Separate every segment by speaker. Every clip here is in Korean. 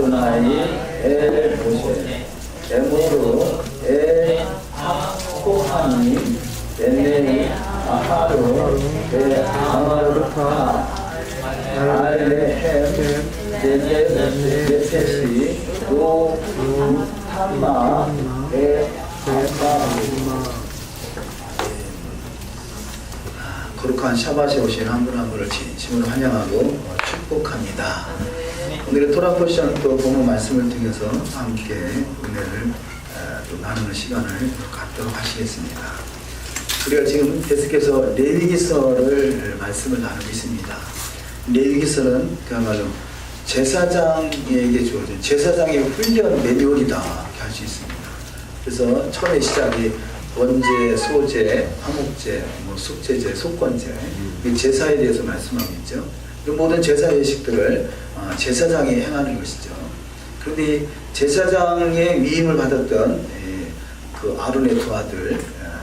Speaker 1: 아도나이 엘 모세 에모로 엘 코하니 벤네이 아하로 에 아마르카 알레헴 네네시 도 탐마 에 아마. 거룩한 샤바시에 오신 한 분 한 분을 진심으로 환영하고 축복합니다. 오늘의 토라 포션 또 본문 말씀을 통해서 함께 은혜를 또 나누는 시간을 갖도록 하시겠습니다. 우리가 지금 계속해서 레위기서를 말씀을 나누고 있습니다. 레위기서는 그야말로 제사장에게 주어진 제사장의 훈련 매뉴얼이다 할 수 있습니다. 그래서 처음에 시작이 번제, 소제, 화목제, 속제제, 속건제 제사에 대해서 말씀하고 있죠. 모든 제사 예식들을 제사장이 행하는 것이죠. 그런데 제사장의 위임을 받았던 그 아론의 두 아들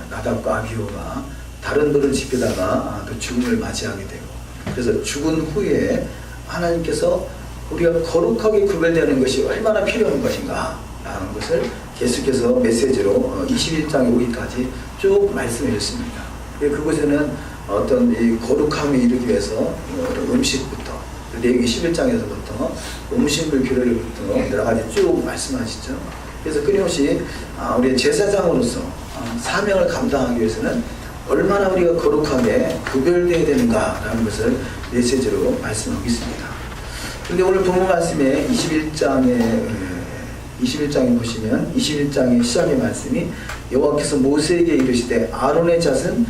Speaker 1: 나답과 아비후가 다른 돌을 지피다가 또 죽음을 맞이하게 되고, 그래서 죽은 후에 하나님께서 우리가 거룩하게 구별되는 것이 얼마나 필요한 것인가 라는 것을 계속해서 메시지로 21장에 오기까지 쭉 말씀해 줬습니다. 그곳에는 어떤 이 거룩함에 이르기 위해서 음식부터, 레위기 11장에서부터 음식물 규례부터 여러 가지 쭉 말씀하시죠. 그래서 끊임없이 우리의 제사장으로서 사명을 감당하기 위해서는 얼마나 우리가 거룩하게 구별되어야 되는가라는 것을 메시지로 말씀하고 있습니다. 그런데 오늘 본문 말씀에 21장에 보시면 21장의 시작의 말씀이 여호와께서 모세에게 이르시되 아론의 자손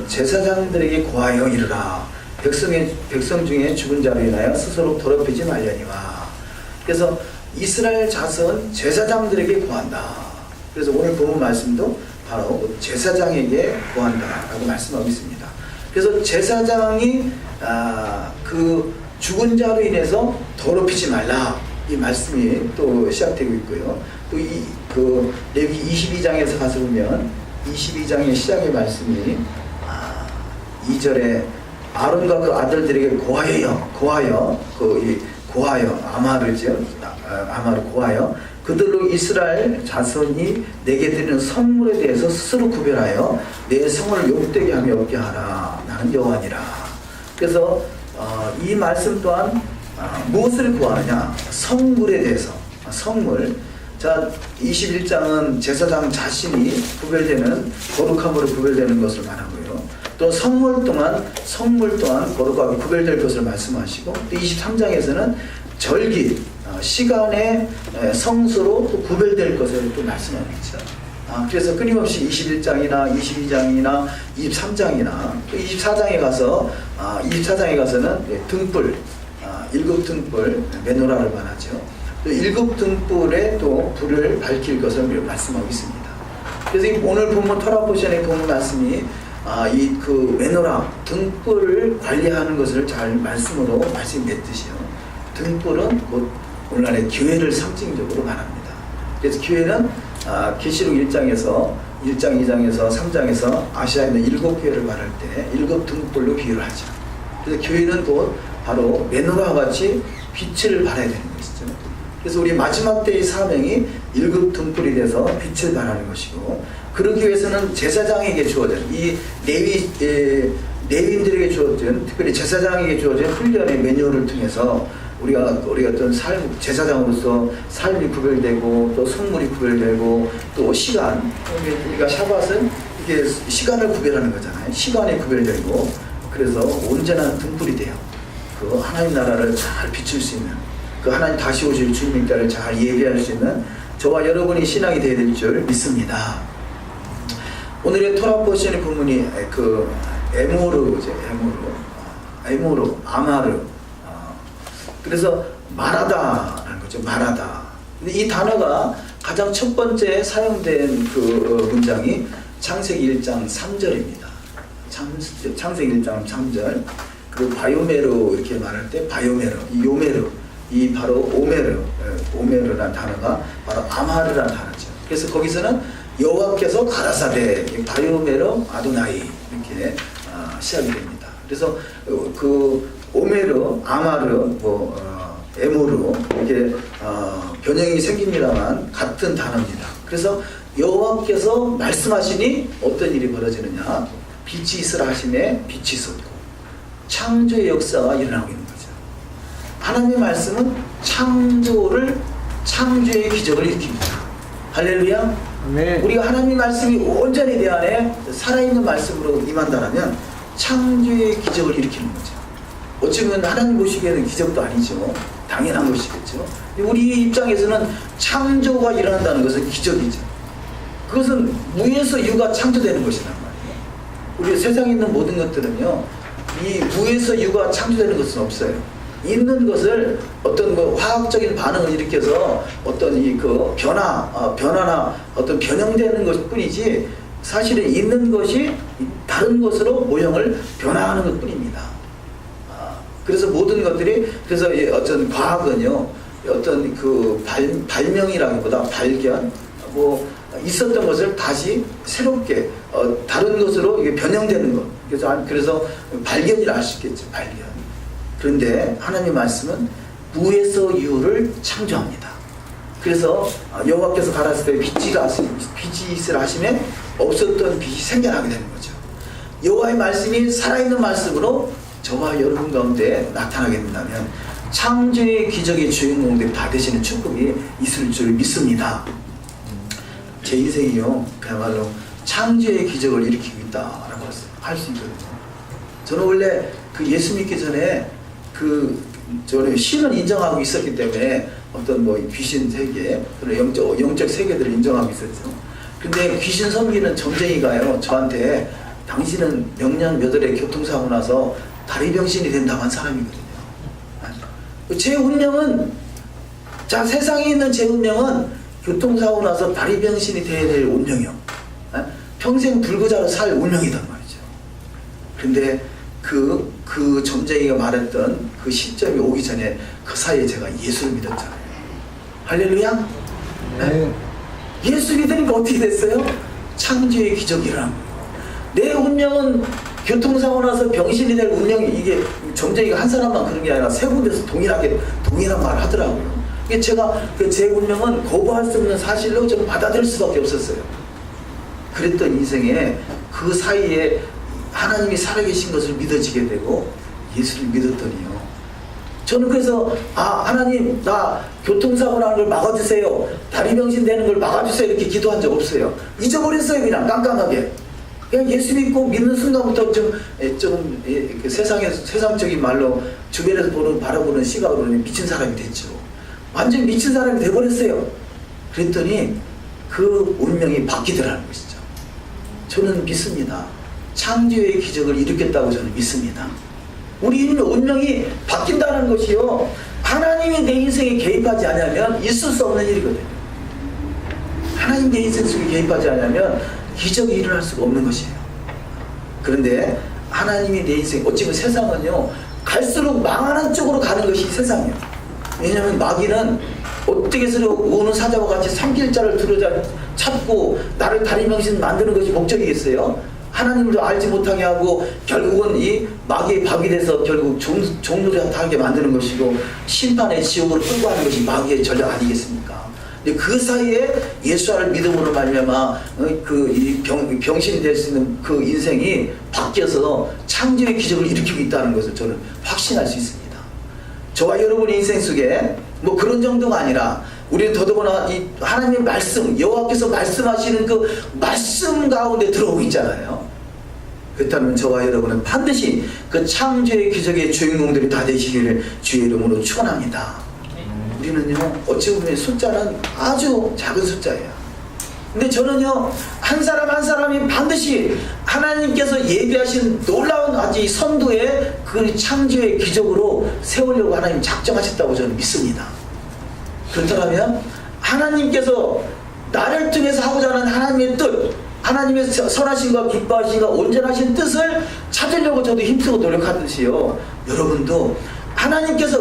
Speaker 1: 제사장들에게 고하여 이르라. 백성 중에 죽은 자로 인하여 스스로 더럽히지 말려니와. 그래서 이스라엘 자손 제사장들에게 고한다. 그래서 오늘 본문 말씀도 바로 제사장에게 고한다 라고 말씀하고 있습니다. 그래서 제사장이 그 죽은 자로 인해서 더럽히지 말라, 이 말씀이 또 시작되고 있고요. 또 그 레위기 22장에서 가서 보면 22장의 시작의 말씀이 2절에 아론과 그 아들들에게 고하여 아마르죠. 아마르 고하여 그들로 이스라엘 자손이 내게 드리는 선물에 대해서 스스로 구별하여 내 성을 욕되게 하며 없게 하라. 나는 여호와니라. 그래서 이 말씀 또한 무엇을 구하느냐? 성물에 대해서. 성물. 자, 21장은 제사장 자신이 구별되는, 거룩함으로 구별되는 것을 말하고요. 또 성물 또한 거룩하게 구별될 것을 말씀하시고, 또 23장에서는 절기, 시간의 성수로 또 구별될 것을 또 말씀하고 있죠. 그래서 끊임없이 21장이나 22장이나 23장이나 또 24장에 가서는 등불, 일곱 등불, 메노라를 말하죠. 또 일곱 등불에 또 불을 밝힐 것을 말씀하고 있습니다. 그래서 오늘 본문 토라 포션의 본문 말씀이 이 그 메노라, 등불을 관리하는 것을 잘 말씀으로 말씀했듯이요. 등불은 곧 오늘날의 교회를 상징적으로 말합니다. 그래서 교회는 계시록 1장, 2장에서 3장에서 아시아에 있는 일곱 교회를 말할 때 일곱 등불로 비유를 하죠. 그래서 교회는 곧 바로 메노라와 같이 빛을 발해야 되는 것이죠. 그래서 우리 마지막 때의 사명이 일곱 등불이 돼서 빛을 발하는 것이고, 그러기 위해서는 제사장에게 주어진 이 레위인들에게 주어진, 특별히 제사장에게 주어진 훈련의 매뉴얼을 통해서 우리가 어떤 삶, 제사장으로서 삶이 구별되고 또 성물이 구별되고 또 시간, 우리가 샤밧은 이게 시간을 구별하는 거잖아요. 시간이 구별되고, 그래서 온전한 등불이 돼요. 그 하나님 나라를 잘 비출 수 있는, 그 하나님 다시 오실 주님의 때를 잘 예비할 수 있는 저와 여러분이 신앙이 되어야 될 줄 믿습니다. 오늘의 토라 포션의 본문이 그 에모르죠. 에모르, 아마르. 그래서 말하다라는 거죠. 말하다. 근데 이 단어가 가장 첫 번째 사용된 그 문장이 창세기 1장 3절입니다. 창세기 1장 3절. 그 바요메르 이렇게 말할 때 바요메르, 요메르, 이 바로 오메르라는 단어가 바로 아마르라는 단어죠. 그래서 거기서는 여호와께서 가라사대, 바요메르 아도나이 이렇게 시작이 됩니다. 그래서 그 오메르, 아마르, 에모로 이게 변형이 생깁니다만 같은 단어입니다. 그래서 여호와께서 말씀하시니 어떤 일이 벌어지느냐? 빛이 있으라 하심에 빛이 있었고 창조의 역사가 일어나고 있는 거죠. 하나님의 말씀은 창조의 기적을 일으킵니다. 할렐루야.
Speaker 2: 네.
Speaker 1: 우리가 하나님의 말씀이 온전히 내 안에 살아있는 말씀으로 임한다면 창조의 기적을 일으키는 거죠. 어찌보면 하나님 보시기에는 기적도 아니죠. 당연한 것이겠죠. 우리 입장에서는 창조가 일어난다는 것은 기적이죠. 그것은 무에서 유가 창조되는 것이란 말이에요. 우리 세상에 있는 모든 것들은요, 이 무에서 유가 창조되는 것은 없어요. 있는 것을 어떤 화학적인 반응을 일으켜서 어떤 변화나 어떤 변형되는 것 뿐이지, 사실은 있는 것이 다른 것으로 모형을 변화하는 것 뿐입니다. 그래서 모든 것들이, 그래서 어떤 과학은요, 어떤 발명이라기보다 발견, 있었던 것을 다시 새롭게 다른 것으로 이게 변형되는 것. 그래서 발견이라 할 수 있겠죠. 발견. 그런데 하나님의 말씀은 무에서 유를 창조합니다. 그래서 여호와께서 가라사대 때 빛이 있으라 하시면 없었던 빛이 생겨나게 되는 거죠. 여호와의 말씀이 살아있는 말씀으로 저와 여러분 가운데 나타나게 된다면 창조의 기적의 주인공들이 다 되시는 축복이 있을 줄 믿습니다. 제 인생이요, 그야말로 창조의 기적을 일으키고 있다라고 할 수 있거든요. 저는 원래 예수 믿기 전에 저는 신을 인정하고 있었기 때문에 어떤 귀신 세계, 그런 영적 세계들을 인정하고 있었죠. 근데 귀신 섬기는 점쟁이가요, 저한테 당신은 명년 몇 월에 교통사고 나서 다리 병신이 된다고 한 사람이거든요. 제 운명은, 세상에 있는 제 운명은 교통사고 나서 다리 병신이 되어야 될 운명이요. 평생 불구자로 살 운명이단 말이죠. 근데 그 점쟁이가 말했던 그 시점이 오기 전에 그 사이에 제가 예수를 믿었잖아요. 할렐루야? 네. 예수 믿으니까 어떻게 됐어요? 창조의 기적이 일어난 거예요. 내 운명은 교통사고 나서 병신이 될 운명이, 이게 점쟁이가 한 사람만 그런 게 아니라 세 군데서 동일한 말을 하더라고요. 제가 제 운명은 거부할 수 없는 사실로 좀 받아들일 수밖에 없었어요. 그랬던 인생에 그 사이에 하나님이 살아계신 것을 믿어지게 되고 예수를 믿었더니요, 저는 그래서 하나님, 나 교통사고 나는 걸 막아주세요, 다리 병신 되는 걸 막아주세요, 이렇게 기도한 적 없어요. 잊어버렸어요. 그냥 깜깜하게. 그냥 예수 믿고 믿는 순간부터 좀 세상적인 말로 주변에서 바라보는 시각으로는 미친 사람이 됐죠. 완전 미친 사람이 돼버렸어요. 그랬더니 그 운명이 바뀌더라는 것이죠. 저는 믿습니다. 창조의 기적을 일으켰다고 저는 믿습니다. 우리 운명이 바뀐다는 것이요, 하나님이 내 인생에 개입하지 않으면 있을 수 없는 일이거든요. 하나님 내 인생 속에 개입하지 않으면 기적이 일어날 수가 없는 것이에요. 그런데 하나님이 내 인생, 어찌보면 세상은요, 갈수록 망하는 쪽으로 가는 것이 세상이에요. 왜냐하면 마귀는 어떻게 해서 오는 사자와 같이 삼킬자를 찾고 나를 다리 병신 만드는 것이 목적이겠어요? 하나님을 알지 못하게 하고 결국은 이 마귀의 밥이 돼서 결국 종노릇하게 만드는 것이고 심판의 지옥으로 끌고 가는 것이 마귀의 전략 아니겠습니까? 근데 그 사이에 예수를 믿음으로 말미암아 병신이 될 수 있는 그 인생이 바뀌어서 창조의 기적을 일으키고 있다는 것을 저는 확신할 수 있습니다. 저와 여러분의 인생 속에 그런 정도가 아니라 우리는 더더구나 이 하나님의 말씀, 여호와께서 말씀하시는 그 말씀 가운데 들어오고 있잖아요. 그렇다면 저와 여러분은 반드시 그 창조의 기적의 주인공들이 다 되시기를 주의 이름으로 축원합니다. 우리는요, 어찌 보면 숫자는 아주 작은 숫자예요. 근데 저는요, 한 사람 한 사람이 반드시 하나님께서 예비하신 놀라운 아주 선두의 그 창조의 기적으로 세우려고 하나님 작정하셨다고 저는 믿습니다. 그렇다면 하나님께서 나를 통해서 하고자 하는 하나님의 뜻, 하나님의 선하신과 기뻐하신과 온전하신 뜻을 찾으려고 저도 힘쓰고 노력하듯이요, 여러분도 하나님께서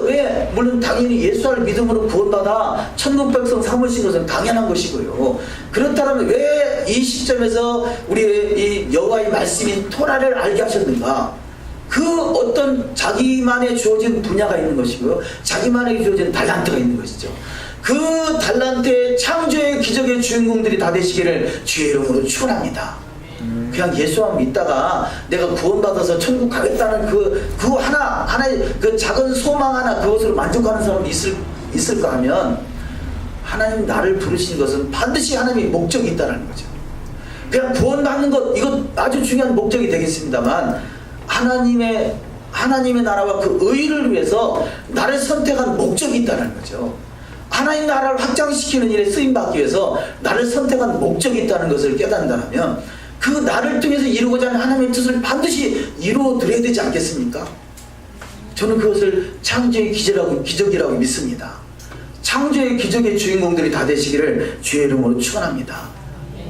Speaker 1: 물론 당연히 예수를 믿음으로 구원받아 천국 백성 삼으신 것은 당연한 것이고요. 그렇다면 왜 이 시점에서 우리 이 여호와의 말씀인 토라를 알게 하셨는가? 그 어떤 자기만의 주어진 분야가 있는 것이고요. 자기만의 주어진 달란트가 있는 것이죠. 그 달란트의 창조의 기적의 주인공들이 다 되시기를 주의 이름으로 축원합니다. 그냥 예수만 믿다가 내가 구원받아서 천국 가겠다는 그 하나의 그 작은 소망 하나, 그것으로 만족하는 사람이 있을까 하면, 하나님 나를 부르신 것은 반드시 하나님의 목적이 있다는 거죠. 그냥 구원받는 것, 이것 아주 중요한 목적이 되겠습니다만, 하나님의 나라와 그 의를 위해서 나를 선택한 목적이 있다는 거죠. 하나님 나라를 확장시키는 일에 쓰임받기 위해서 나를 선택한 목적이 있다는 것을 깨닫는다면, 그 나를 통해서 이루고자 하는 하나님의 뜻을 반드시 이루어드려야 되지 않겠습니까? 저는 그것을 창조의 기적이라고 믿습니다. 창조의 기적의 주인공들이 다 되시기를 주의 이름으로 축원합니다.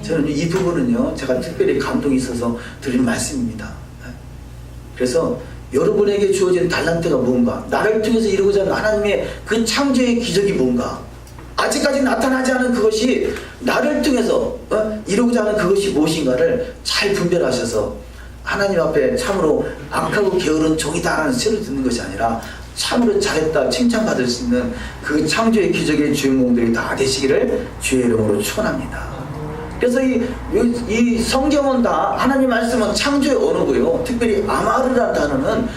Speaker 1: 저는 이 부분은요, 제가 특별히 감동이 있어서 드린 말씀입니다. 그래서 여러분에게 주어진 달란트가 뭔가, 나를 통해서 이루고자 하는 하나님의 그 창조의 기적이 뭔가, 아직까지 나타나지 않은 그것이 나를 통해서 이루고자 하는 그것이 무엇인가를 잘 분별하셔서 하나님 앞에 참으로 악하고 게으른 종이다라는 소리를 듣는 것이 아니라 참으로 잘했다 칭찬받을 수 있는 그 창조의 기적의 주인공들이 다 되시기를 주의 이름으로 축원합니다. 그래서 이 성경은 다 하나님 말씀은 창조의 언어고요. 특별히 아마르라는 단어는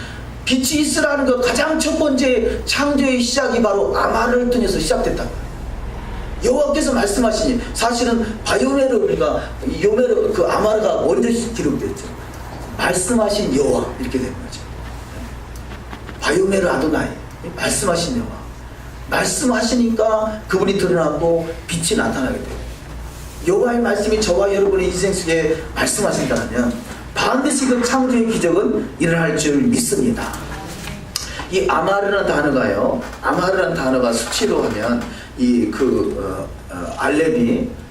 Speaker 1: 빛이 있으라는 것, 가장 첫 번째 창조의 시작이 바로 아마르를 통해서 시작됐다고 해요. 여호와께서 말씀하시니, 사실은 바요메르, 우리가 요메르, 그 아마르가 먼저 기록됐죠. 말씀하신 여호와, 이렇게 되는 거죠. 바요메르 아도나이, 말씀하신 여호와. 말씀하시니까 그분이 드러났고 빛이 나타나게 돼요. 여호와의 말씀이 저와 여러분의 인생 속에 말씀하신다면 반드시 그 창조의 기적은 일어날 줄 믿습니다. 이 아마르라는 단어가요, 아마르라는 단어가 수치로 하면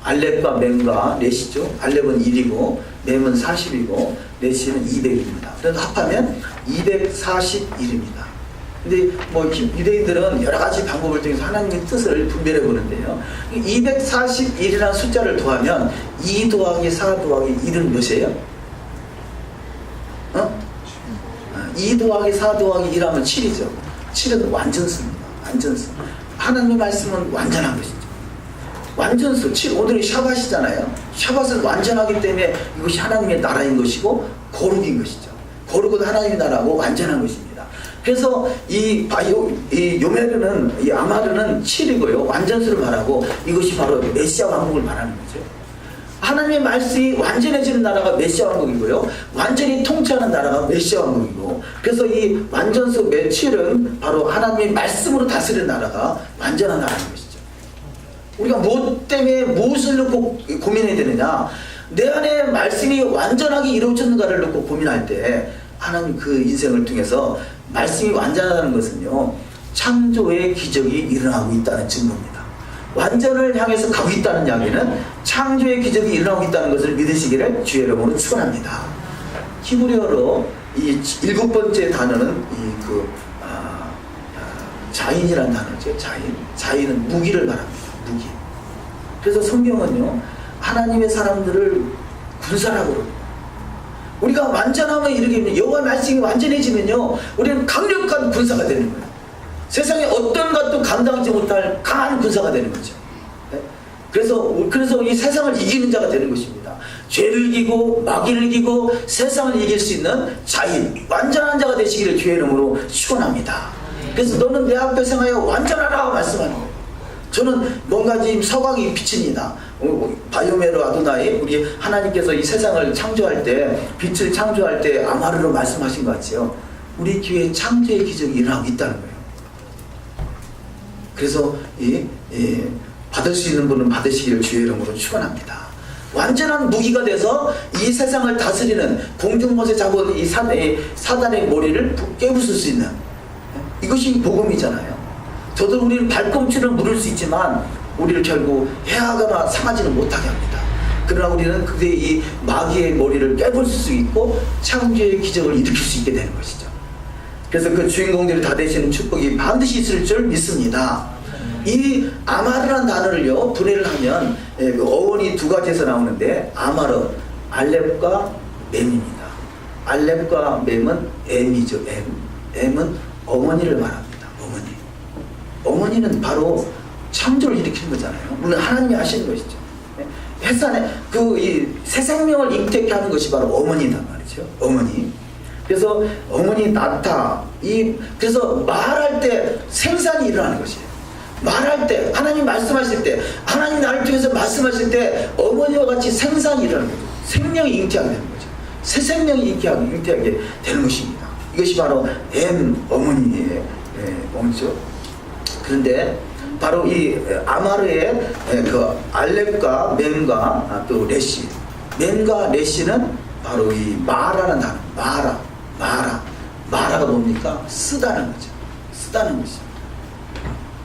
Speaker 1: 알렙과 멤과 넷이죠. 알렙은 1이고 멤은 40이고 넷은 200입니다. 그래서 합하면 241입니다. 근데 뭐 유대인들은 여러 가지 방법을 통해서 하나님의 뜻을 분별해 보는데요. 241이라는 숫자를 더하면 2 더하기 4 더하기 1은 몇이에요? 2 더하기 4 더하기 1하면 7이죠. 7은 완전수입니다. 완전수. 하나님의 말씀은 완전한 것이죠. 완전수. 7, 오늘은 샤밧이잖아요. 샤밧은 완전하기 때문에 이것이 하나님의 나라인 것이고 거룩인 것이죠. 거룩은 하나님의 나라고 완전한 것입니다. 그래서 이 요메르는, 이 아마르는 7이고요. 완전수를 말하고 이것이 바로 메시아 왕국을 말하는 거죠. 하나님의 말씀이 완전해지는 나라가 메시아 왕국이고요. 완전히 통치하는 나라가 메시아 왕국이고, 그래서 이 완전수 7은 바로 하나님의 말씀으로 다스리는 나라가 완전한 나라인 것이죠. 우리가 무엇 때문에 무엇을 놓고 고민해야 되느냐, 내 안에 말씀이 완전하게 이루어졌는가를 놓고 고민할 때 하나님 그 인생을 통해서 말씀이 완전하다는 것은요, 창조의 기적이 일어나고 있다는 증거입니다. 완전을 향해서 가고 있다는 이야기는 창조의 기적이 일어나고 있다는 것을 믿으시기를 주의 이름으로 축원합니다. 히브리어로 이 7번째 단어는 자인이라는 단어죠. 자인은 무기를 말합니다. 무기. 그래서 성경은요, 하나님의 사람들을 군사라고 그럽니다. 우리가 완전함을 이루게, 여호와의 말씀이 완전해지면요, 우리는 강력한 군사가 되는 거예요. 세상에 어떤 것도 감당하지 못할 강한 군사가 되는 거죠. 네? 그래서 이 세상을 이기는 자가 되는 것입니다. 죄를 이기고 마귀를 이기고 세상을 이길 수 있는 자인, 완전한 자가 되시기를 주의 이름으로 축원합니다. 그래서 너는 내 앞에 생하여 완전하라고 말씀하는 거예요. 저는 뭔가 지금 서광이 비칩니다. 바요메르 아도나이, 우리 하나님께서 이 세상을 창조할 때, 빛을 창조할 때 아마르로 말씀하신 것 같지요. 우리 교회에 창조의 기적이 일어나고 있다는 거예요. 그래서 받을 수 있는 분은 받으시기를 주의 이름으로 축원합니다. 완전한 무기가 돼서 이 세상을 다스리는, 공중못에 잡은 이 사단의 머리를 깨부술 수 있는, 이것이 복음이잖아요. 저도 우리는 발꿈치를 물을 수 있지만 우리를 결국 해하거나 상하지는 못하게 합니다. 그러나 우리는 그의 이 마귀의 머리를 깨부술 수 있고 창조의 기적을 일으킬 수 있게 되는 것이죠. 그래서 그 주인공들이 다 되시는 축복이 반드시 있을 줄 믿습니다. 이 아마르라는 단어를요, 분해를 하면 어원이 두 가지에서 나오는데, 아마르, 알렙과 멤입니다. 알렙과 mem은 M이죠. M은 어머니를 말합니다. 어머니는 바로 창조를 일으키는 거잖아요. 물론 하나님이 하시는 것이죠. 해산에 이 새 생명을 잉태케 하는 것이 바로 어머니단 말이죠. 어머니. 그래서 어머니 낳다. 그래서 말할 때 생산이 일어나는 것이에요. 말할 때, 하나님 말씀하실 때, 하나님 나를 통해서 말씀하실 때 어머니와 같이 생산이 일어나는 거죠. 생명이 잉태하게 되는 거죠. 새 생명이 잉태하게 되는 것입니다. 이것이 바로 어머니의 어머니죠. 그런데 바로 이 아마르의 그 알렙과 멤과 또 레시, 멤과 레시는 바로 이 마라는 단어, 마라가 뭡니까? 쓰다는 거죠. 쓰다는 것이죠.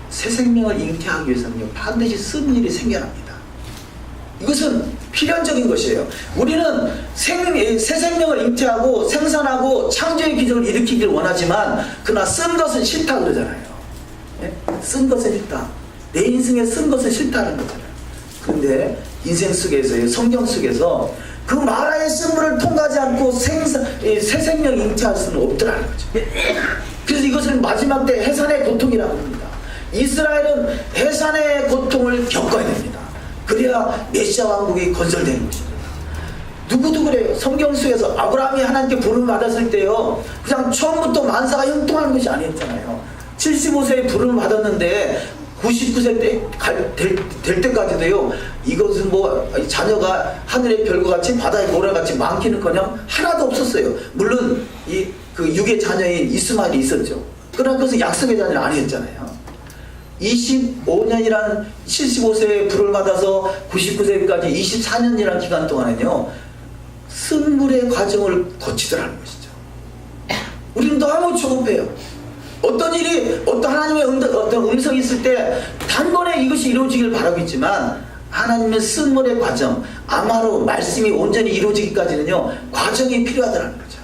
Speaker 1: 새 생명을 잉태하기 위해서는 반드시 쓰는 일이 생겨납니다. 이것은 필연적인 것이에요. 우리는 새 생명을 잉태하고 생산하고 창조의 기적을 일으키기를 원하지만 그러나 쓴 것은 싫다 그러잖아요. 쓴 것은 싫다. 내 인생에 쓴 것은 싫다는 거잖아요. 그런데 인생 속에서, 성경 속에서 그 마라의 쓴물을 통과하지 않고 새 생명 잉태할 수는 없더라는 거죠. 그래서 이것을 마지막 때 해산의 고통이라고 합니다. 이스라엘은 해산의 고통을 겪어야 됩니다. 그래야 메시아 왕국이 건설되는 것입니다. 누구도 그래요. 성경 속에서 아브라함이 하나님께 부름을 받았을 때요, 그냥 처음부터 만사가 형통하는 것이 아니었잖아요. 75세에 부름을 받았는데 99세 될 때까지도요, 이것은 자녀가 하늘의 별과 같이 바다의 모래같이 많기는커녕 하나도 없었어요. 물론 그 육의 자녀인 이스마엘이 있었죠. 그러나 그것은 약속의 자녀는 아니었잖아요. 25년이란 75세에 부름을 받아서 99세까지 24년이라는 기간 동안은요, 승물의 과정을 거치더라는 것이죠. 우리는 너무 조급해요. 어떤 하나님의 어떤 음성이 있을 때 단번에 이것이 이루어지길 바라고 있지만, 하나님의 승물의 과정, 아마로 말씀이 온전히 이루어지기까지는요, 과정이 필요하다는 거죠.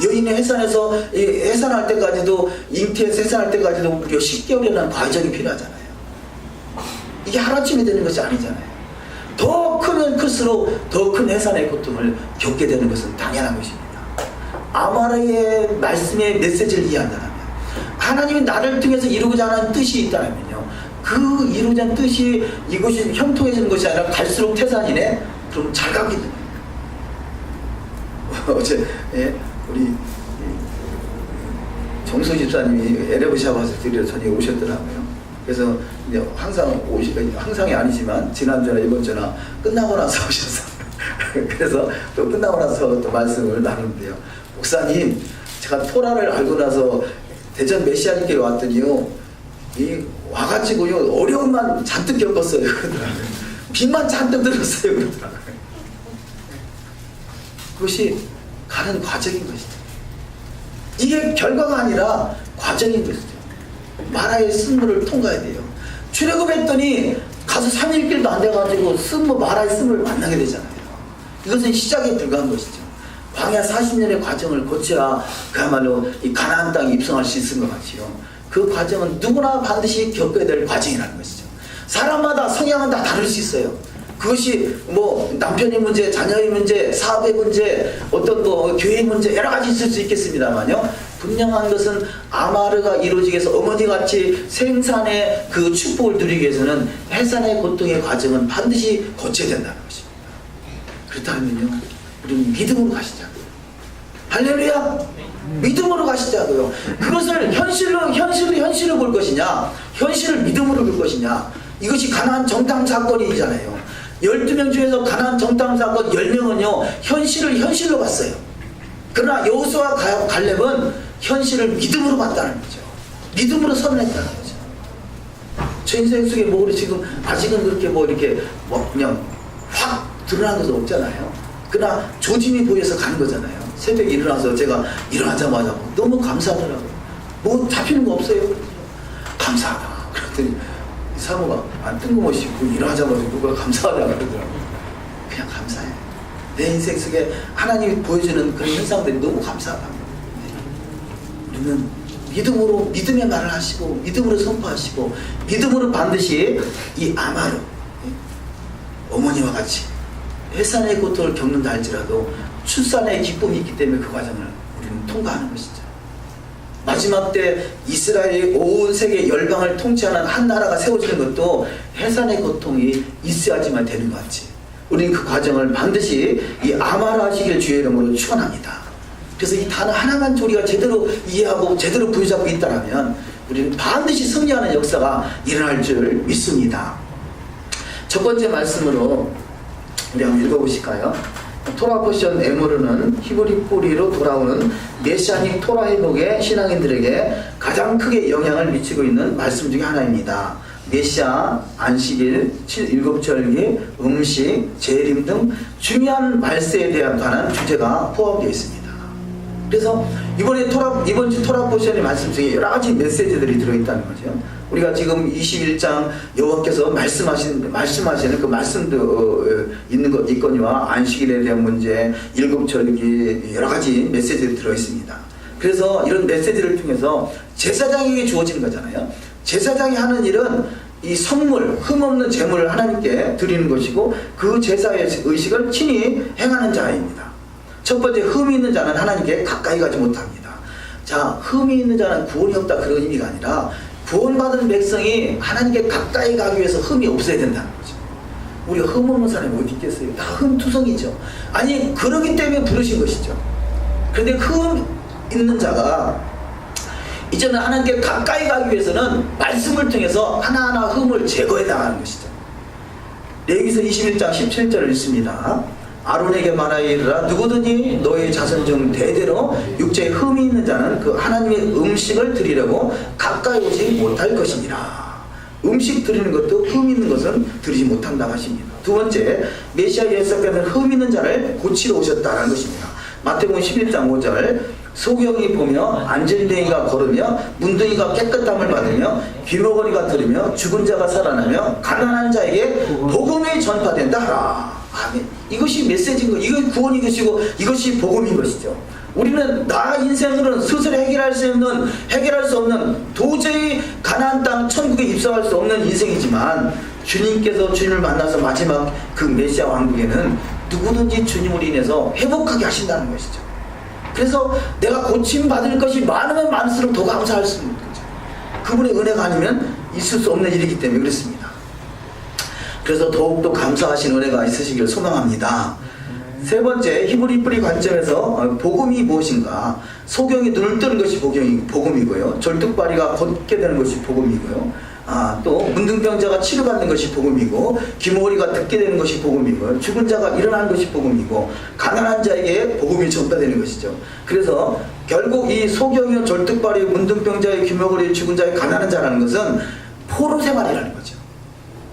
Speaker 1: 여인이 해산할 때까지도, 잉태에서 해산할 때까지도 10개월이라는 과정이 필요하잖아요. 이게 하루아침에 되는 것이 아니잖아요. 더 크면 클수록 더 큰 해산의 고통을 겪게 되는 것은 당연한 것입니다. 아마르의 말씀의 메시지를 이해한다면, 하나님이 나를 통해서 이루고자 하는 뜻이 있다면요, 그 이루고자 하는 뜻이 이것이 형통해지는 것이 아니라 갈수록 태산이네? 그럼 잘 가게 됩니다. 어제 우리 정수 집사님이 에레브샤 와서 드디어 저녁에 오셨더라고요. 그래서 항상이 아니지만 지난주나 이번주나 끝나고 나서 오셨어요. 그래서 또 끝나고 나서 또 말씀을 나누는데요, 목사님, 제가 토라를 알고 나서 대전 메시아님께 왔더니요, 와가지고요, 어려움만 잔뜩 겪었어요. 그러더라고요. 빚만 잔뜩 들었어요. 그러더라고요. 그것이 가는 과정인 것이죠. 이게 결과가 아니라 과정인 것이죠. 마라의 쓴물을 통과해야 돼요. 출애굽했더니 가서 3일 길도 안 돼가지고 마라의 쓴물을 만나게 되잖아요. 이것은 시작에 불과한 것이죠. 광야 40년의 과정을 거쳐야 그야말로 이 가나안 땅에 입성할 수 있을 것 같지요. 그 과정은 누구나 반드시 겪어야 될 과정이라는 것이죠. 사람마다 성향은 다 다를 수 있어요. 그것이 남편의 문제, 자녀의 문제, 사업의 문제, 어떤 교회의 문제, 여러 가지 있을 수 있겠습니다만요, 분명한 것은 아마르가 이루어지기 위해서 어머니같이 생산의 그 축복을 누리기 위해서는 해산의 고통의 과정은 반드시 거쳐야 된다는 것입니다. 그렇다면요, 우리는 믿음으로 가시자고요. 할렐루야! 믿음으로 가시자고요. 그것을 현실을 볼 것이냐, 현실을 믿음으로 볼 것이냐. 이것이 가나안 정탐 사건이잖아요. 12명 중에서 가나안 정탐 사건 10명은요, 현실로 봤어요. 그러나 여호수아와 갈렙은 현실을 믿음으로 봤다는 거죠. 믿음으로 선언했다는 거죠. 제 인생 속에 지금 아직은 그렇게 그냥 확 드러난 것은 없잖아요. 그러나 조짐이 보여서 가는 거잖아요. 새벽에 일어나서 제가 일어나자마자 너무 감사하더라고요. 잡히는 거 없어요. 감사하다. 그랬더니 사모가 뜬금없이 일어나자마자 누가 감사하다고 그러더라고요. 그냥 감사해. 내 인생 속에 하나님이 보여주는 그런 현상들이 너무 감사하다고. 우리는 믿음으로, 믿음의 말을 하시고, 믿음으로 선포하시고, 믿음으로 반드시 이 아마르, 어머니와 같이 해산의 고통을 겪는다 할지라도 출산의 기쁨이 있기 때문에 그 과정을 우리는 통과하는 것이죠. 마지막 때 이스라엘이 온 세계 열방을 통치하는 한 나라가 세워지는 것도 해산의 고통이 있어야지만 되는 것 같지. 우리는 그 과정을 반드시 이 아마라하시길 주의 이름으로 축원합니다. 그래서 이 단어 하나만 우리가 제대로 이해하고 제대로 부여잡고 있다면 우리는 반드시 승리하는 역사가 일어날 줄 믿습니다. 첫 번째 말씀으로 우리 한번 읽어보실까요? 토라 포션 에모르는 히브리 뿌리로 돌아오는 메시아닉 토라 회복의 신앙인들에게 가장 크게 영향을 미치고 있는 말씀 중에 하나입니다. 메시아, 안식일, 7절기, 음식, 재림 등 중요한 말세에 대한 관한 주제가 포함되어 있습니다. 그래서 이번 주 토라 포션의 말씀 중에 여러 가지 메시지들이 들어있다는 거죠. 우리가 지금 21장 여호와께서 말씀하시는 그 말씀도 있거니와 안식일에 대한 문제, 일곱절기 여러 가지 메시지들이 들어있습니다. 그래서 이런 메시지를 통해서 제사장에게 주어지는 거잖아요. 제사장이 하는 일은 이 성물, 흠없는 제물을 하나님께 드리는 것이고 그 제사의 의식을 친히 행하는 자입니다. 첫 번째, 흠이 있는 자는 하나님께 가까이 가지 못합니다. 자, 흠이 있는 자는 구원이 없다 그런 의미가 아니라 구원받은 백성이 하나님께 가까이 가기 위해서 흠이 없어야 된다는 거죠. 우리가 흠 없는 사람이 어디 있겠어요? 다 흠투성이죠. 아니, 그러기 때문에 부르신 것이죠. 그런데 흠 있는 자가 이제는 하나님께 가까이 가기 위해서는 말씀을 통해서 하나하나 흠을 제거해 나가는 것이죠. 레위기서 21장 17절을 읽습니다. 아론에게 말하이르라 누구든지 너의 자손 중 대대로 육체에 흠이 있는 자는 그 하나님의 음식을 드리려고 가까이 오지 못할 것이니라. 음식 드리는 것도 흠 있는 것은 드리지 못한다 하십니다. 두 번째, 메시아 예수께서는 흠 있는 자를 고치러 오셨다는 것입니다. 마태복음 11장 5절 소경이 보며 안질뱅이가 걸으며 문둥이가 깨끗함을 받으며 귀머거리가 들으며 죽은 자가 살아나며 가난한 자에게 복음이 전파된다 하라. 아멘. 이것이 메시지인 거, 이것이 구원인 것이고 이것이 복음인 것이죠. 우리는 나 인생으로는 스스로 해결할 수 없는 도저히 가나안 땅 천국에 입성할 수 없는 인생이지만 주님께서 주님을 만나서 마지막 그 메시아 왕국에는 누구든지 주님으로 인해서 회복하게 하신다는 것이죠. 그래서 내가 고침받을 것이 많으면 많을수록 더 감사할 수 있는 거죠. 그분의 은혜가 아니면 있을 수 없는 일이기 때문에 그렇습니다. 그래서 더욱더 감사하신 은혜가 있으시길 소망합니다. 세 번째, 히브리 뿌리 관점에서 복음이 무엇인가? 소경이 눈을 뜨는 것이 복음이고요. 절뚝발이가 걷게 되는 것이 복음이고요. 또 문둥병자가 치료받는 것이 복음이고 귀머거리가 듣게 되는 것이 복음이고요. 죽은 자가 일어나는 것이 복음이고 가난한 자에게 복음이 전파되는 것이죠. 그래서 결국 이 소경이 절뚝발이 문둥병자의 귀머거리 죽은 자의 가난한 자라는 것은 포로 생활이라는 거죠.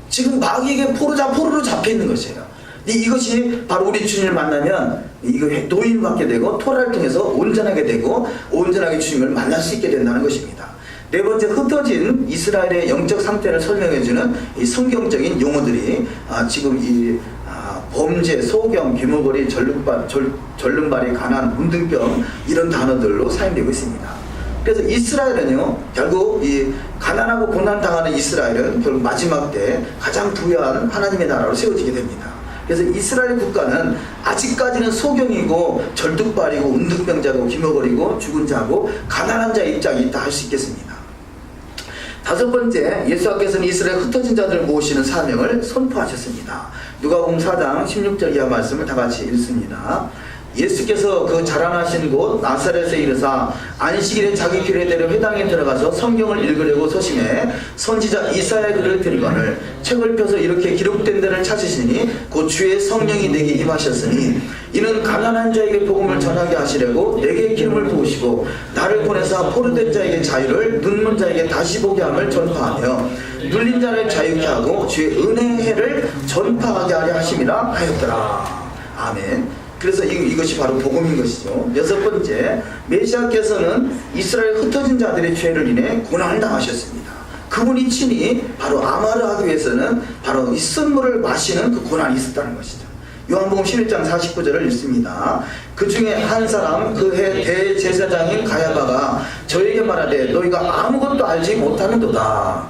Speaker 1: 지금 마귀에게 포로로 잡혀있는 것이에요. 이것이 바로 우리 주님을 만나면 이거 노인을 받게 되고 토라를 통해서 온전하게 되고 온전하게 주님을 만날 수 있게 된다는 것입니다. 네 번째, 흩어진 이스라엘의 영적 상태를 설명해주는 이 성경적인 용어들이 지금 이 범죄, 소경, 귀머거리, 절름발이, 가난, 문둥병 이런 단어들로 사용되고 있습니다. 그래서 이스라엘은요, 결국 이 가난하고 고난당하는 이스라엘은 결국 마지막 때 가장 부유한 하나님의 나라로 세워지게 됩니다. 그래서 이스라엘 국가는 아직까지는 소경이고 절뚝발이고 문둥병자고 귀머거리고 죽은 자고 가난한 자의 입장이 있다 할 수 있겠습니다. 다섯 번째, 예수께서는 이스라엘 흩어진 자들을 모으시는 사명을 선포하셨습니다. 누가복음 4장 16절 이하 말씀을 다 같이 읽습니다. 예수께서 그 자라나신 곳 나사렛에 이르사 안식일에 자기 규례대로 회당에 들어가서 성경을 읽으려고 서심해 선지자 이사야의 글을 들거늘 책을 펴서 이렇게 기록된 데를 찾으시니 곧 주의 성령이 내게 임하셨으니 이는 가난한 자에게 복음을 전하게 하시려고 내게 기름을 부으시고 나를 보내사 포로된 자에게 자유를 눈먼 자에게 다시 보게 함을 전파하며 눌린 자를 자유케 하고 주의 은혜의 해를 전파하게 하려 하심이라 하였더라. 아멘. 그래서 이것이 바로 복음인 것이죠. 여섯 번째, 메시아께서는 이스라엘 흩어진 자들의 죄를 인해 고난을 당하셨습니다. 그분이 친히 바로 아마를 하기 위해서는 바로 이 쓴물을 마시는 그 고난이 있었다는 것이죠. 요한복음 11장 49절을 읽습니다. 그 중에 한 사람 그 해 대제사장인 가야바가 저에게 말하되 너희가 아무것도 알지 못하는도다.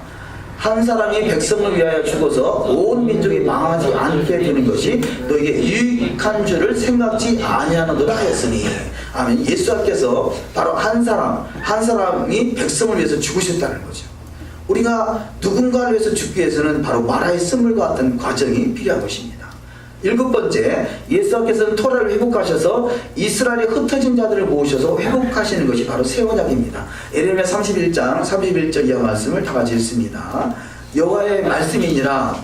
Speaker 1: 한 사람이 백성을 위하여 죽어서 온 민족이 망하지 않게 되는 것이 너에게 유익한 줄을 생각지 아니하는도다 하였으니. 아멘. 예수님께서 바로 한 사람이 백성을 위해서 죽으셨다는 거죠. 우리가 누군가를 위해서 죽기 위해서는 바로 마라의 쓴물과 같은 과정이 필요한 것입니다. 7번째, 예수님께서는 토라를 회복하셔서 이스라엘의 흩어진 자들을 모으셔서 회복하시는 것이 바로 새 언약입니다. 에레미야 31장 31절 이하 말씀을 다 같이 읽습니다. 여호와의 말씀이니라.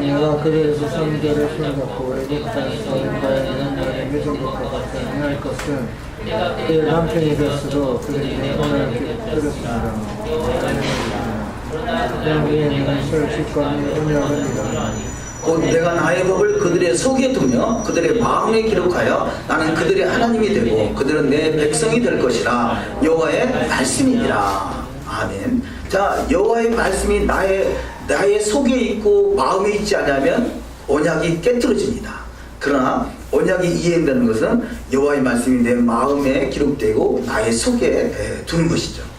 Speaker 2: 내가 그들에서 성결을 손잡고 애굽 땅에서 인도하는 나의 묘종과 같이 행할 것은 그의 남편이 됐어도 그들이 내 언약을 들었습니다. 내 위에는 설식과 언약을
Speaker 1: 곧 내가 나의 법을 그들의 속에 두며 그들의 마음에 기록하여 나는 그들의 하나님이 되고 그들은 내 백성이 될 것이라. 여호와의 말씀이니라. 아멘. 자, 여호와의 말씀이 나의 속에 있고 마음에 있지 않으면 언약이 깨트려집니다. 그러나 언약이 이행되는 것은 여호와의 말씀이 내 마음에 기록되고 나의 속에 두는 것이죠.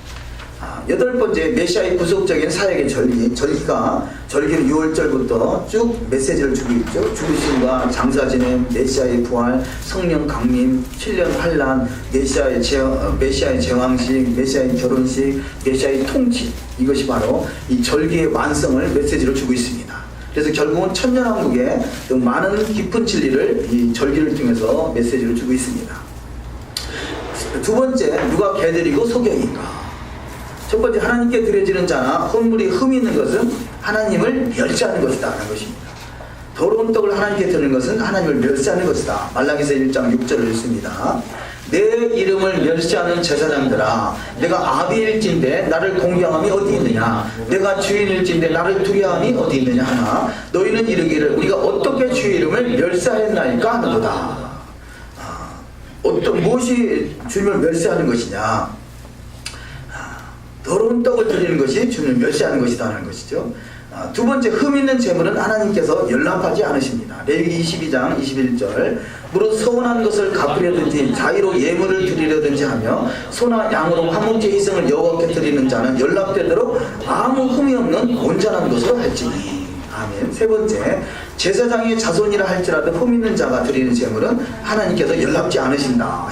Speaker 1: 8번째, 메시아의 구속적인 사역의 절기는 6월절부터 쭉 메시지를 주고 있죠. 죽으심과 장사진행, 메시아의 부활, 성령 강림, 7년 환란, 메시아의 제왕식, 메시아의 결혼식, 메시아의 통치, 이것이 바로 이 절기의 완성을 메시지로 주고 있습니다. 그래서 결국은 천년왕국의 많은 깊은 진리를 이 절기를 통해서 메시지를 주고 있습니다. 2번째, 누가 개들이고 소경인가? 첫 번째, 하나님께 드려지는 자나 헌물이 흠이 있는 것은 하나님을 멸시하는 것이다 하는 것입니다. 더러운 떡을 하나님께 드리는 것은 하나님을 멸시하는 것이다. 말라기서 1장 6절을 읽습니다. 내 이름을 멸시하는 제사장들아, 내가 아비일진데 나를 공경함이 어디 있느냐? 내가 주인일진데 나를 두려함이 어디 있느냐 하나 너희는 이르기를 우리가 어떻게 주의 이름을 멸시하였나이까 하는도다. 무엇이 주님을 멸시하는 것이냐? 더러운 떡을 드리는 것이 주님을 멸시하는 것이다 하는 것이죠. 2번째, 흠 있는 재물은 하나님께서 연락하지 않으십니다. 레위기 22장 21절 무릇 서운한 것을 갚으려든지 자의로 예물을 드리려든지 하며 소나 양으로 화목제 희생을 여호와께 드리는 자는 연락되도록 아무 흠이 없는 온전한 것으로 할지니. 아멘. 3번째, 제사장의 자손이라 할지라도 흠 있는 자가 드리는 제물은 하나님께서 연락지 않으신다.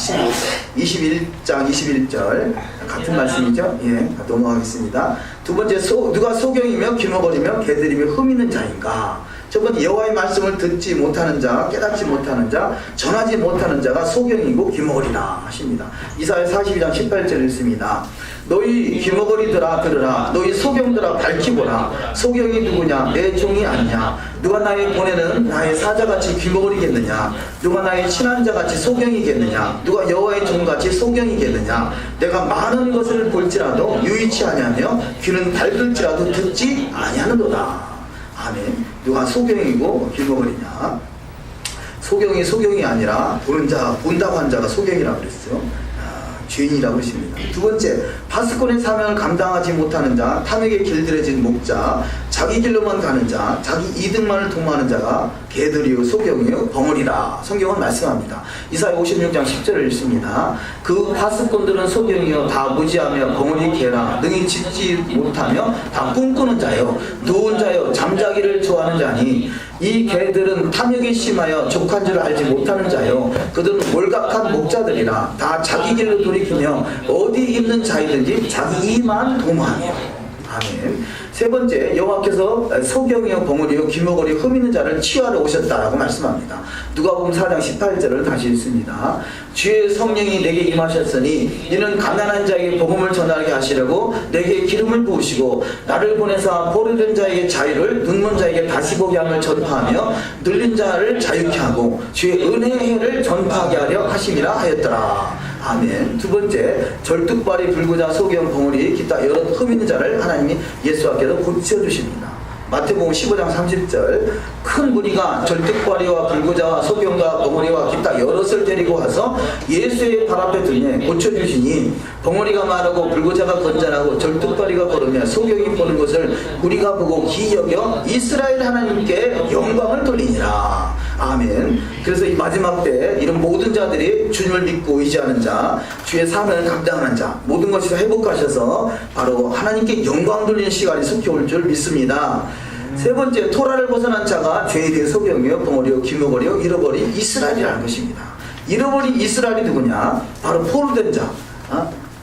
Speaker 1: 21장 21절 같은 말씀이죠. 예, 넘어가겠습니다. 2번째, 누가 소경이며 귀머거리며 개들이며 흠 있는 자인가? 첫 번째, 여호와의 말씀을 듣지 못하는 자, 깨닫지 못하는 자, 전하지 못하는 자가 소경이고 귀머거리라 하십니다. 이사야 42장 18절 읽습니다. 너희 귀머거리들아 들으라. 너희 소경들아 밝히보라. 소경이 누구냐? 내 종이 아니냐? 누가 나의 보내는 나의 사자같이 귀머거리겠느냐? 누가 나의 친한 자같이 소경이겠느냐? 누가 여호와의 종같이 소경이겠느냐? 내가 많은 것을 볼지라도 유의치 아니하며 귀는 밝을지라도 듣지 아니하는도다. 아멘. 누가 소경이고 귀머거리냐? 소경이 아니라 보는 자, 본다고 한 자가 소경이라고 그랬어요. 죄인이라고 하십니다. 2번째, 파수꾼의 사명을 감당하지 못하는 자, 탐욕에 길들여진 목자, 자기 길로만 가는 자, 자기 이득만을 도모하는 자가 개들이요 소경이요 벙어리라. 성경은 말씀합니다. 이사야 56장 10절을 읽습니다. 그 파수꾼들은 소경이요 다 무지하며 벙어리 개라. 능히 짓지 못하며 다 꿈꾸는 자요 누운 자요 잠자기를 좋아하는 자니 이 개들은 탐욕이 심하여 족한 줄을 알지 못하는 자요 그들은 몰각한 목자들이라. 다 자기 길로 돌이키며 어디 있는 자이든지 자기 이만 도모하며. 아멘. 3번째, 여호와께서 소경이요 벙어리요 귀머거리 흠 있는 자를 치유하러 오셨다라고 말씀합니다. 누가복음 4장 18절을 다시 읽습니다. 주의 성령이 내게 임하셨으니 이는 가난한 자에게 복음을 전하게 하시려고 내게 기름을 부으시고 나를 보내사 포로된 자에게 자유를 눈먼 자에게 다시 보게 함을 전파하며 눌린 자를 자유케 하고 주의 은혜의 해를 전파하게 하려 하심이라 하였더라. 아멘. 2번째, 절뚝발이 불구자 소경 벙어리 기타 여러 흠 있는 자를 하나님이 예수께서 고쳐주십니다. 마태복음 15장 30절 큰 무리가 절뚝발이와 불구자와 소경과 벙어리와 기타 여럿을 데리고 와서 예수의 발 앞에 두니 고쳐주시니 벙어리가 마르고 불구자가 건전하고 절뚝발이가 걸으며 소경이 보는 것을 우리가 보고 기여겨 이스라엘 하나님께 영광을 돌리니라. 아멘. 그래서 이 마지막 때 이런 모든 자들이 주님을 믿고 의지하는 자, 주의 사명을 감당하는 자, 모든 것이 다 회복하셔서 바로 하나님께 영광 돌리는 시간이 속히 올 줄 믿습니다. 세 번째, 토라를 벗어난 자가 죄에 대해 소경이요, 벙어리요, 기머거리요, 잃어버린 이스라엘이라는 것입니다. 잃어버린 이스라엘이 누구냐? 바로 포로된 자,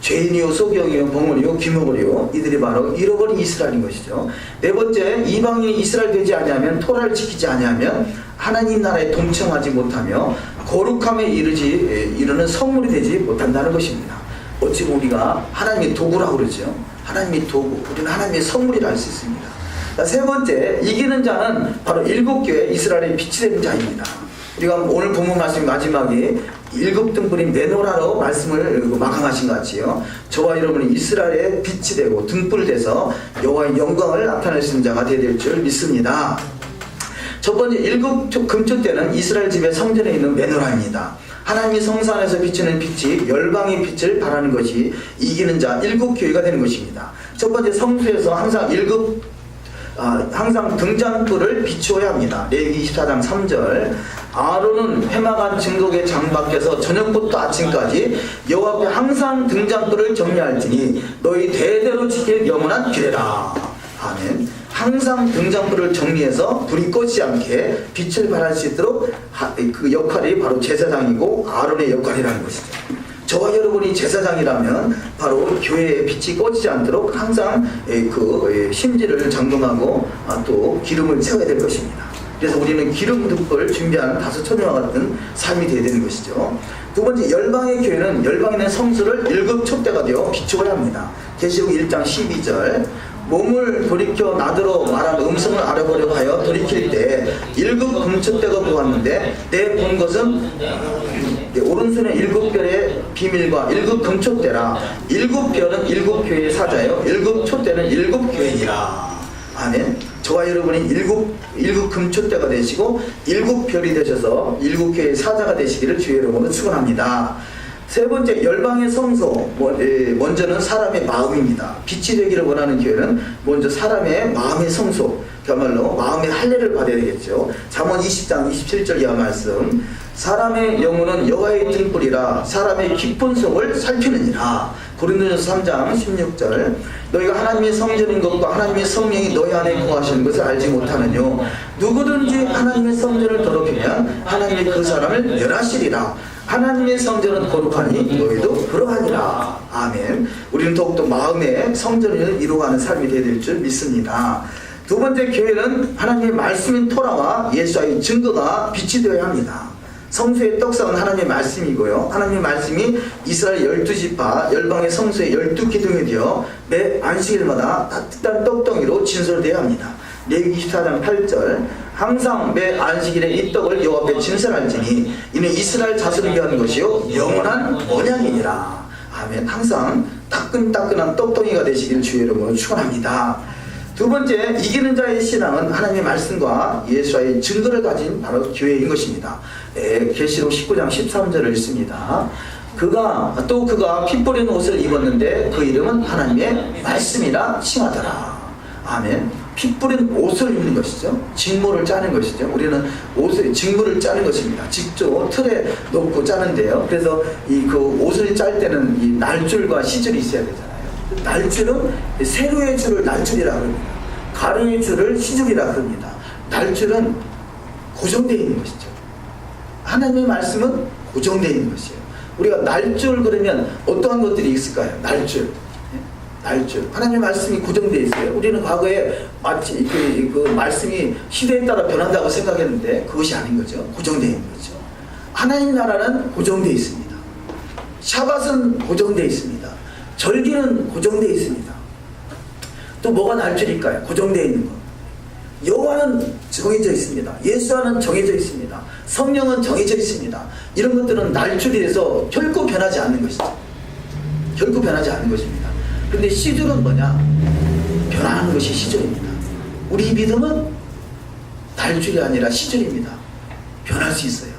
Speaker 1: 죄인이요, 소경이요, 벙어리요, 기머거리요, 이들이 바로 잃어버린 이스라엘인 것이죠. 네 번째, 이방인이 이스라엘 되지 아니하면, 토라를 지키지 아니하면 하나님 나라에 동참하지 못하며 거룩함에 이르는 성물이 되지 못한다는 것입니다. 어찌 보면 우리가 하나님의 도구라고 그러죠. 하나님의 도구, 우리는 하나님의 성물이라 할 수 있습니다. 세 번째, 이기는 자는 바로 7교회 이스라엘의 빛이 되는 자입니다. 우리가 오늘 본문 말씀 마지막에 7등불인 메노라로 말씀을 마감하신 것 같이요, 저와 여러분이 이스라엘의 빛이 되고 등불 돼서 여호와의 영광을 나타내시는 자가 되어야 될 줄 믿습니다. 첫 번째, 7금초 때는 이스라엘 집의 성전에 있는 메노라입니다. 하나님이 성산 안에서 비치는 빛이 열방의 빛을 발하는 것이 이기는 자 7교회가 되는 것입니다. 첫 번째, 성수에서 항상 등잔불을 비추어야 합니다. 레위기 24장 3절, 아론은 회막안 증거의 장 밖에서 저녁부터 아침까지 여호와 앞에 항상 등잔불을 정리할지니 너희 대대로 지킬 영원한 규례라. 아멘. 항상 등잔불을 정리해서 불이 꺼지지 않게 빛을 발할 수 있도록 그 역할이 바로 제사장이고 아론의 역할이라는 것이죠. 저와 여러분이 제사장이라면 바로 교회의 빛이 꺼지지 않도록 항상 그 심지를 장동하고 또 기름을 채워야 될 것입니다. 그래서 우리는 기름 등불 준비하는 다섯 처녀와 같은 삶이 되어야 되는 것이죠. 두 번째, 열방의 교회는 열방인의 성수를 7촛대가 되어 비추어야 합니다. 계시록 1장 12절, 몸을 돌이켜 나더러 말한 음성을 알아보려고 하여 돌이킬 때 7금촛대가 보았는데 내 본 것은 오른손에 7별의 비밀과 7금촛대라. 7별은 7교회의 사자요, 7촛대는 7교회니라. 아멘. 저와 여러분이 7금촛대가 되시고 7별이 되셔서 7교회의 사자가 되시기를 주의 이름으로 축원합니다. 세 번째, 열방의 성소, 먼저는 사람의 마음입니다. 빛이 되기를 원하는 교회는 먼저 사람의 마음의 성소, 그야말로 마음의 할례를 받아야 되겠죠. 잠언 20장 27절 이하 말씀, 사람의 영혼은 여호와의 등불이라 사람의 깊은 속을 살피느니라. 고린도전서 3장 16절, 너희가 하나님의 성전인 것과 하나님의 성령이 너희 안에 거하시는 것을 알지 못하느뇨. 누구든지 하나님의 성전을 더럽히면 하나님이 그 사람을 멸하시리라. 하나님의 성전은 거룩하니 너희도 그러하니라. 아멘. 우리는 더욱더 마음의 성전을 이루어가는 삶이 되어야 될 줄 믿습니다. 두 번째, 교회는 하나님의 말씀인 토라와 예수와의 증거가 빛이 되어야 합니다. 성수의 떡상은 하나님의 말씀이고요, 하나님의 말씀이 이스라엘 12지파 열방의 성수의 12기둥이 되어 매 안식일마다 따뜻한 떡덩이로 진설되어야 합니다. 레위기 24장 8절, 항상 매 안식일에 이 떡을 여호와 앞에 진설할지니 이는 이스라엘 자손을 위한 것이요 영원한 언약이니라. 아멘. 항상 따끈따끈한 떡덩이가 되시길 주의 이름으로 축원합니다. 두 번째, 이기는 자의 신앙은 하나님의 말씀과 예수와의 증거를 가진 바로 교회인 것입니다. 계시록 19장 13절을 읽습니다. 그가 피 뿌린 옷을 입었는데 그 이름은 하나님의 말씀이라 칭하더라. 아멘. 피 뿌린 옷을 입는 것이죠. 직무를 짜는 것이죠. 우리는 직무를 짜는 것입니다. 직접 틀에 놓고 짜는데요. 그래서 그 옷을 짤 때는 이 날줄과 시줄이 있어야 되잖아요. 날줄은 세로의 줄을 날줄이라 합니다. 가로의 줄을 시줄이라 합니다. 날줄은 고정되어 있는 것이죠. 하나님의 말씀은 고정되어 있는 것이에요. 우리가 날줄 그러면 어떠한 것들이 있을까요? 날줄. 하나님의 말씀이 고정되어 있어요. 우리는 과거에 마치 그 말씀이 시대에 따라 변한다고 생각했는데 그것이 아닌 거죠. 고정되어 있는 거죠. 하나님 나라는 고정되어 있습니다. 샤밧은 고정되어 있습니다. 절기는 고정되어 있습니다. 또 뭐가 날줄일까요? 고정되어 있는 것. 여호와는 정해져 있습니다. 예수와는 정해져 있습니다. 성령은 정해져 있습니다. 이런 것들은 날줄이 돼서 결코 변하지 않는 것이죠. 결코 변하지 않는 것입니다. 근데 시줄은 뭐냐? 변하는 것이 시줄입니다. 우리 믿음은 날줄이 아니라 시줄입니다. 변할 수 있어요.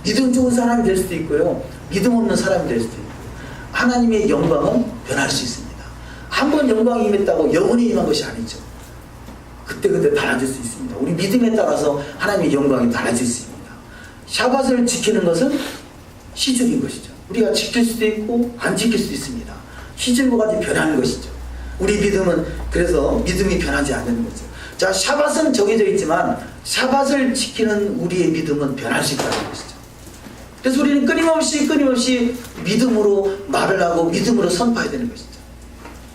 Speaker 1: 믿음 좋은 사람이 될 수도 있고요, 믿음 없는 사람이 될 수도 있고, 하나님의 영광은 변할 수 있습니다. 한 번 영광이 임했다고 영원히 임한 것이 아니죠. 그때그때 달라질 수 있습니다. 우리 믿음에 따라서 하나님의 영광이 달라질 수 있습니다. 샤밧을 지키는 것은 시줄인 것이죠. 우리가 지킬 수도 있고 안 지킬 수도 있습니다. 시줄과 같이 변하는 것이죠. 우리 믿음은 그래서 믿음이 변하지 않는 거죠. 자, 샤밧은 정해져 있지만 샤밧을 지키는 우리의 믿음은 변할 수 있다는 것이죠. 그래서 우리는 끊임없이 믿음으로 말을 하고 믿음으로 선포해야 되는 것이죠.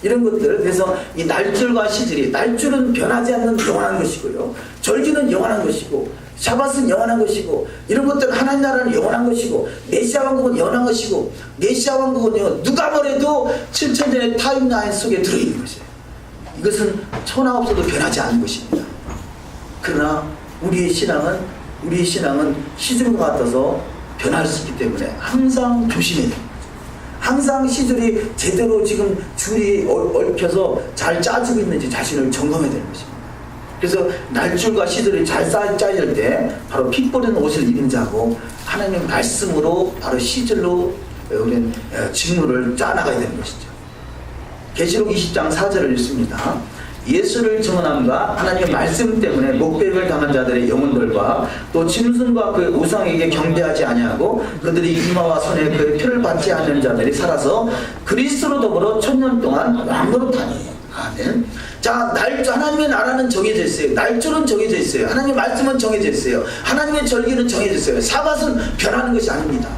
Speaker 1: 이런 것들, 그래서 이 날줄과 시줄이, 날줄은 변하지 않는 영원한 것이고요, 절기는 영원한 것이고, 샤밧은 영원한 것이고, 이런 것들은 하나님 나라는 영원한 것이고, 메시아 왕국은 영원한 것이고, 메시아 왕국은요 누가 뭐래도 7000년의 타임라인 속에 들어있는 것이에요. 이것은 천하 없어도 변하지 않는 것입니다. 그러나 우리의 신앙은 시줄과 같아서 변할 수 있기 때문에 항상 조심해야 됩니다. 항상 시줄이 제대로 지금 줄이 얽혀서 잘 짜지고 있는지 자신을 점검해야 되는 것입니다. 그래서 날줄과 시줄이 잘 짜질 때 바로 핏 뿌리는 옷을 입은 자고, 하나님의 말씀으로 바로 시줄로 우리는 직무를 짜나가야 되는 것이죠. 계시록 20장 4절을 읽습니다. 예수를 증언함과 하나님의 말씀 때문에 목배임을 당한 자들의 영혼들과 또 짐승과 그 우상에게 경배하지 아니하고 그들이 이마와 손에 그 표를 받지 않는 자들이 살아서 그리스도로 더불어 1000년 동안 왕노릇하니. 아멘. 자, 하나님의 나라는 정해져 있어요. 날줄은 정해져 있어요. 하나님의 말씀은 정해져 있어요. 하나님의 절기는 정해져 있어요. 샤밧은 변하는 것이 아닙니다.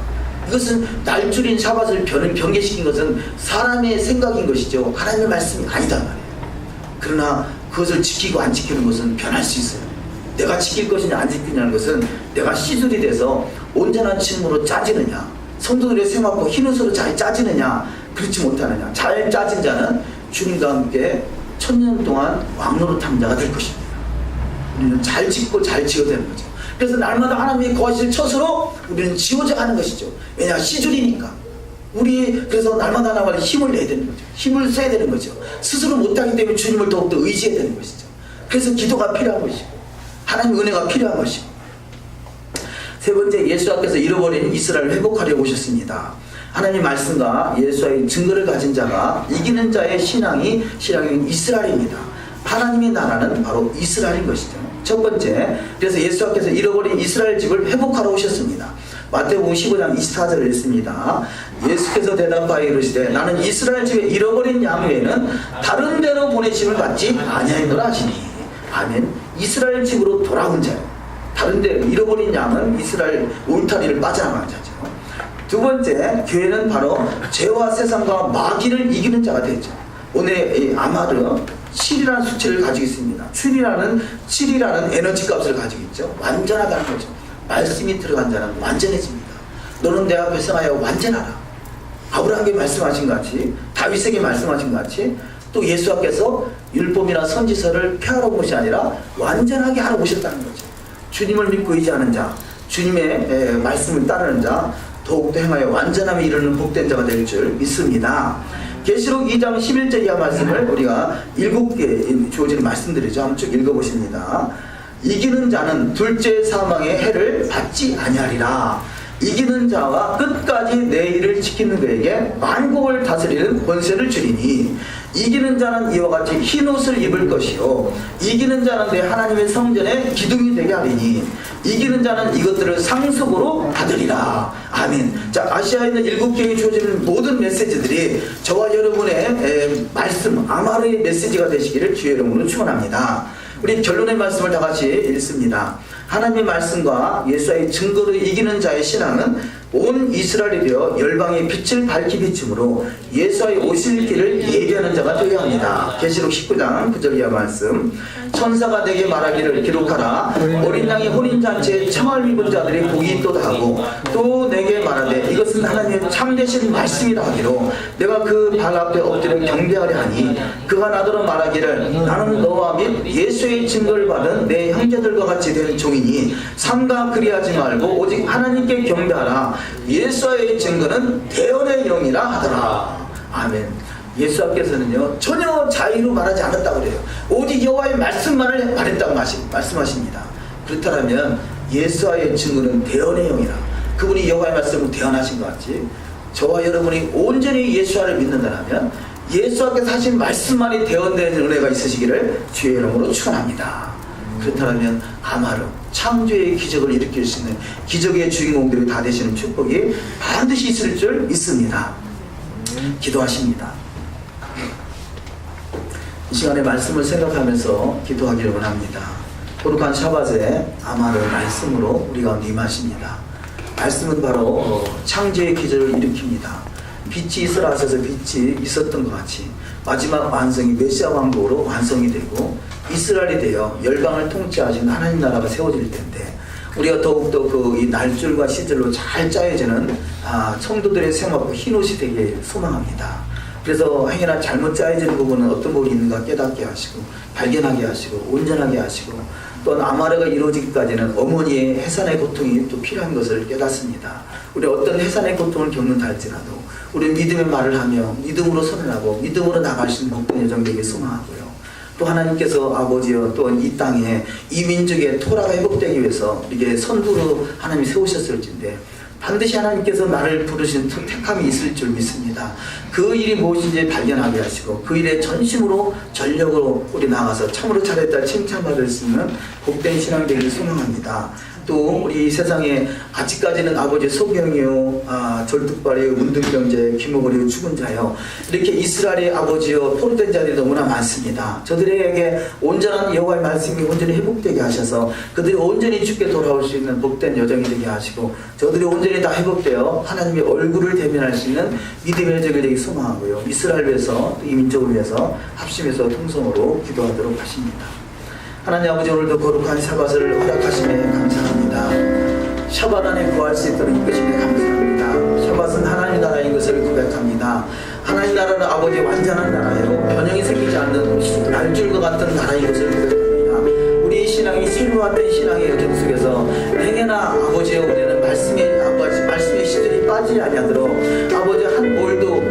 Speaker 1: 이것은 날줄인 샤밧을 변개시킨 것은 사람의 생각인 것이죠. 하나님의 말씀이 아니다 말이에요. 그러나 그것을 지키고 안 지키는 것은 변할 수 있어요. 내가 지킬 것이냐 안 지키냐는 것은 내가 시줄이 돼서 온전한 층으로 짜지느냐, 성도들의 생각과 흰옷으로 잘 짜지느냐, 그렇지 못하느냐. 잘 짜진 자는 주님과 함께 1000년 동안 왕노릇한 자가 될 것입니다. 우리는 잘 짓고 잘 지어야 되는 거죠. 그래서 날마다 하나님의 거하실 처소로 우리는 지어져 가는 것이죠. 왜냐, 시줄이니까. 그래서 날마다 힘을 내야 되는 거죠. 힘을 써야 되는 거죠. 스스로 못하기 때문에 주님을 더욱더 의지해야 되는 것이죠. 그래서 기도가 필요한 것이고, 하나님의 은혜가 필요한 것이고. 세 번째, 예수께서 잃어버린 이스라엘을 회복하려고 오셨습니다. 하나님 말씀과 예수의 증거를 가진 자가 이기는 자의 신앙이 이스라엘입니다. 하나님의 나라는 바로 이스라엘인 것이죠. 첫 번째, 그래서 예수께서 잃어버린 이스라엘 집을 회복하러 오셨습니다. 마태복음 15장 24절을 읽습니다. 예수께서 대답하여 이르시되 나는 이스라엘 집에 잃어버린 양 외에는 다른 데로 보내심을 받지 아니하노라 하시니. 아멘. 이스라엘 집으로 돌아온 자예요. 다른 데 잃어버린 양은 이스라엘 울타리를 빠져나간 자죠. 두 번째, 교회는 바로 죄와 세상과 마귀를 이기는 자가 되죠. 오늘 아마르 7이라는 수치를 가지고 있습니다. 7이라는 에너지 값을 가지고 있죠. 완전하다는 거죠. 말씀이 들어간 자는 완전해집니다. 너는 내 앞에 성하여 완전하라. 아브라함에게 말씀하신 것 같이, 다윗에게 말씀하신 것 같이, 또 예수께서 율법이나 선지서를 폐하러 온 것이 아니라 완전하게 하러 오셨다는 거죠. 주님을 믿고 의지하는 자, 주님의 말씀을 따르는 자, 더욱더 행하여 완전함에 이르는 복된 자가 될 줄 믿습니다. 계시록 2장 11절 이하 말씀을 우리가 7개 주어지는 말씀드리죠. 한번 쭉 읽어보십니다. 이기는 자는 둘째 사망의 해를 받지 아니하리라. 이기는 자와 끝까지 내 일을 지키는 그에게 만국을 다스리는 권세를 주리니. 이기는 자는 이와 같이 흰옷을 입을 것이요 이기는 자는 내 하나님의 성전에 기둥이 되게 하리니. 이기는 자는 이것들을 상속으로 받으리라. 아멘. 자, 아시아에 있는 7개의 주어지는 모든 메시지들이 저와 여러분의 말씀, 아마르의 메시지가 되시기를 주의 이름으로 축원합니다. 우리 결론의 말씀을 다 같이 읽습니다. 하나님의 말씀과 예수의 증거로 이기는 자의 신앙은 온 이스라엘이 되어 열방의 빛을 밝히 비춤으로 예수의 오실 길을 예비하는 자가 되어야 합니다. 계시록 19장 9절 이하 말씀. 천사가 내게 말하기를 기록하라. 어린 양의 혼인잔치에 청을 입은 자들이 복이 있도다 하고, 또 내게 말하되 이것은 하나님의 참되신 말씀이라 하기로 내가 그 발 앞에 엎드려 경배하려 하니, 그가 나더러 말하기를 나는 너와 및 예수의 증거를 받은 내 형제들과 같이 된 종이니 삼가 그리하지 말고 오직 하나님께 경배하라. 예수의 증거는 대언의 영이라 하더라. 아멘. 예수께서는요 전혀 자의로 말하지 않았다고 그래요. 오직 여호와의 말씀만을 말했다고 말씀하십니다. 그렇다면 예수의 증거는 대언의 영이라. 그분이 여호와의 말씀을 대언하신 것 같이 저와 여러분이 온전히 예수를 믿는다면 예수께서 하신 말씀만이 대언되는 은혜가 있으시기를 주의 이름으로 축원합니다. 그렇다면 아마르 창조의 기적을 일으킬 수 있는 기적의 주인공들이 다 되시는 축복이 반드시 있을 줄 믿습니다. 기도하십니다. 이 시간에 말씀을 생각하면서 기도하기를 원합니다. 거룩한 샤밧에 아마를 말씀으로 우리 가운데 임하십니다. 말씀은 바로 창조의 기적을 일으킵니다. 빛이 있으라 하셔서 빛이 있었던 것 같이 마지막 완성이 메시아 왕국으로 완성이 되고 이스라엘이 되어 열방을 통치하신 하나님 나라가 세워질 텐데 우리가 더욱더 이 날줄과 시절로 잘 짜여지는 성도들의 생활과 흰옷이 되길 소망합니다. 그래서 행여나 잘못 짜여진 부분은 어떤 부분이 있는가 깨닫게 하시고 발견하게 하시고 온전하게 하시고 또한 아마르가 이루어지기까지는 어머니의 해산의 고통이 또 필요한 것을 깨닫습니다. 우리 어떤 해산의 고통을 겪는다 할지라도 우리 믿음의 말을 하며 믿음으로 선언하고 믿음으로 나갈 수 있는 복된 여정 되길 소망하고요. 또 하나님께서 아버지여 또 이 땅에 이 민족의 토라가 회복되기 위해서 이게 선두로 하나님이 세우셨을진데 반드시 하나님께서 나를 부르신 택함이 있을 줄 믿습니다. 그 일이 무엇인지 발견하게 하시고 그 일에 전심으로 전력으로 우리 나가서 참으로 잘했다 칭찬받을 수 있는 복된 신앙 되기를 소망합니다. 또 우리 세상에 아직까지는 아버지 소경이요 절뚝발이요 문둥병자요 귀머거리요 죽은 자요 이렇게 이스라엘의 아버지요 포로된 자들이 너무나 많습니다. 저들에게 온전한 여호와의 말씀이 온전히 회복되게 하셔서 그들이 온전히 주께 돌아올 수 있는 복된 여정이 되게 하시고 저들이 온전히 다 회복되어 하나님의 얼굴을 대면할 수 있는 믿음의 여정이 되기 소망하고요. 이스라엘을 위해서 이 민족을 위해서 합심해서 통성으로 기도하도록 하십니다. 하나님 아버지 오늘도 거룩한 샤밧을 허락하심에 감사합니다. 샤밧 안에 구할 수 있도록 이끄심에 감사합니다. 샤밧은 하나님 나라인 것을 고백합니다. 하나님 나라는 아버지 완전한 나라요 변형이 생기지 않는 날줄과 같은 나라인 것을 고백합니다. 우리의 신앙이 실루화된 신앙의 여정 속에서 행여나 아버지여 우리는 말씀의 시절이 빠지지 아니하도록 아버지 한 볼도